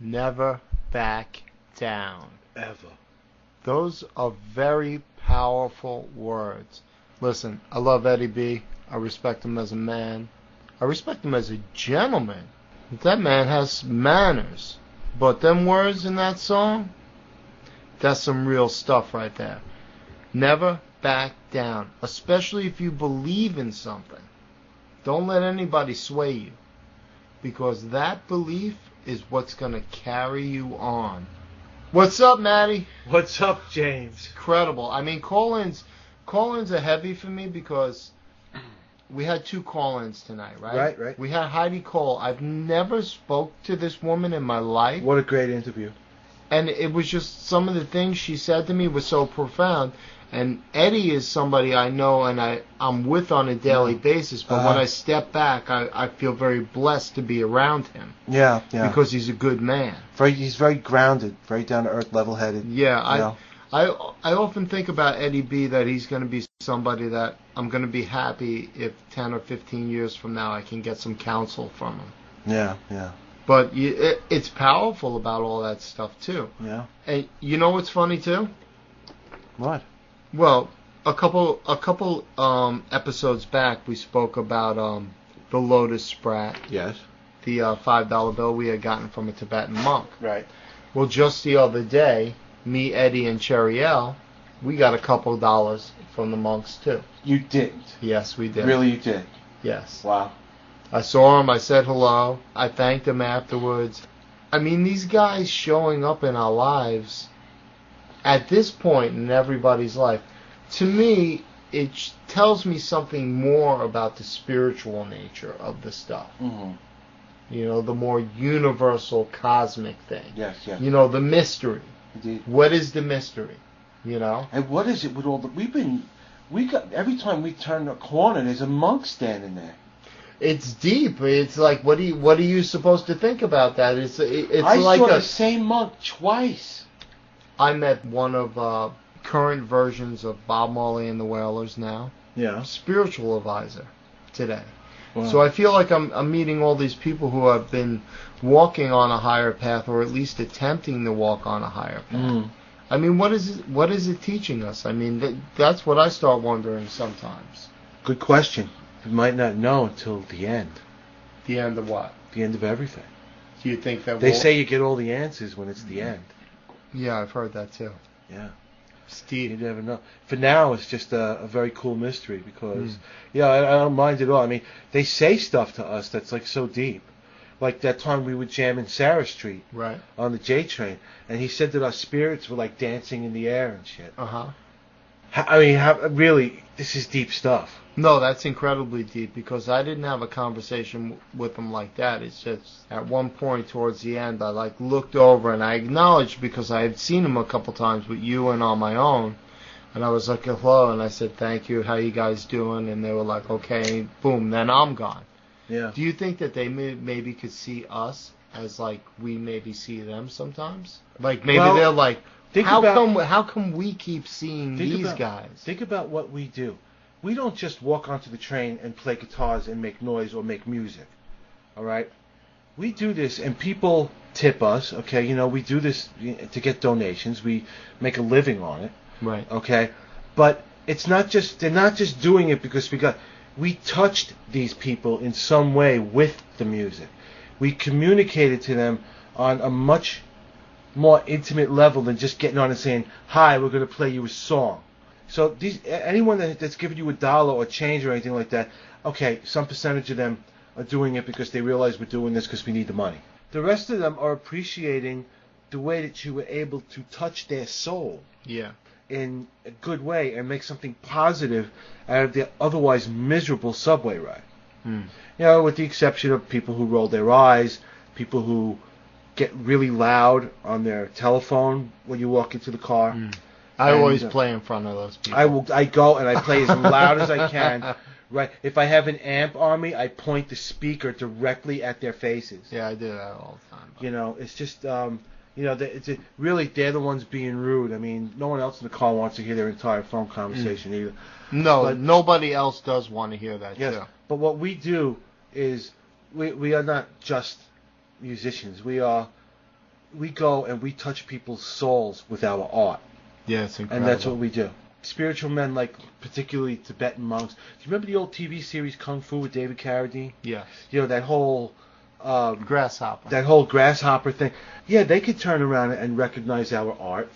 Never back down. Ever. Those are very powerful words. Listen, I love Eddie B. I respect him as a man. I respect him as a gentleman. That man has manners. But them words in that song, that's some real stuff right there. Never back down, especially if you believe in something. Don't let anybody sway you, because that belief is what's going to carry you on. What's up, Matty? What's up, James? Incredible. I mean, call-ins are heavy for me because we had 2 call-ins tonight, right? Right. We had Heidi Cole. I've never spoke to this woman in my life. What a great interview. And it was just some of the things she said to me was so profound. And Eddie is somebody I know and I'm with on a daily basis. But when I step back, I feel very blessed to be around him. Yeah. Because he's a good man. He's very grounded, very down-to-earth, level-headed. Yeah, I often think about Eddie B, that he's going to be somebody that I'm going to be happy if 10 or 15 years from now I can get some counsel from him. Yeah. But it's powerful about all that stuff, too. Yeah. And you know what's funny, too? What? Well, a couple episodes back, we spoke about the Lotus Sprat. Yes. The $5 bill we had gotten from a Tibetan monk. Right. Well, just the other day, me, Eddie, and Cheriel, we got a couple dollars from the monks, too. You didn't? Yes, we did. Really, you did? Yes. Wow. I saw him. I said hello. I thanked him afterwards. I mean, these guys showing up in our lives at this point in everybody's life, to me, it tells me something more about the spiritual nature of the stuff. Mm-hmm. You know, the more universal cosmic thing. Yes. You know, the mystery. Indeed. What is the mystery? You know? And what is it with all the... We got every time we turn a corner, there's a monk standing there. It's deep. It's like, what are you supposed to think about that? It's I like saw the same monk twice. I met one of current versions of Bob Marley and the Wailers now. Yeah. Spiritual advisor today. Wow. So I feel like I'm meeting all these people who have been walking on a higher path, or at least attempting to walk on a higher path. Mm. I mean, what is it teaching us? I mean, that's what I start wondering sometimes. Good question. You might not know until the end. The end of what? The end of everything. Do you think that they say you get all the answers when it's the end? Yeah, I've heard that too. Yeah. Steve. You never know. For now, it's just a very cool mystery because, I don't mind at all. I mean, they say stuff to us that's like so deep. Like that time we would jam in Sarah Street on the J train, and he said that our spirits were like dancing in the air and shit. I mean, really, this is deep stuff. No, that's incredibly deep, because I didn't have a conversation with him like that. It's just at one point towards the end, I looked over and I acknowledged, because I had seen him a couple times with you and on my own, and I was like, hello, and I said, thank you, how you guys doing? And they were like, okay, boom, then I'm gone. Yeah. Do you think that they maybe could see us as like we maybe see them sometimes? Like maybe they're like, how come we keep seeing these guys? Think about what we do. We don't just walk onto the train and play guitars and make noise or make music. All right? We do this and people tip us, okay? You know, we do this to get donations. We make a living on it. Right. Okay? But they're not just doing it because we touched these people in some way with the music. We communicated to them on a much more intimate level than just getting on and saying, hi, we're going to play you a song. So anyone that's giving you $1 or change or anything like that, okay, some percentage of them are doing it because they realize we're doing this because we need the money. The rest of them are appreciating the way that you were able to touch their soul. Yeah. In a good way and make something positive out of their otherwise miserable subway ride. You know, with the exception of people who roll their eyes, people who get really loud on their telephone when you walk into the car. I always play in front of those people. I go and I play as loud as I can. Right. If I have an amp on me, I point the speaker directly at their faces. Yeah, I do that all the time. You know, it's just really, they're the ones being rude. I mean, no one else in the car wants to hear their entire phone conversation either. No, but nobody else does want to hear that, yes, too. But what we do is we are not just musicians. We are we go and we touch people's souls with our art. Yeah, it's incredible. And that's what we do. Spiritual men, like particularly Tibetan monks. Do you remember the old TV series Kung Fu with David Carradine? Yes. You know, that whole grasshopper. That whole grasshopper thing. Yeah, they could turn around and recognize our art.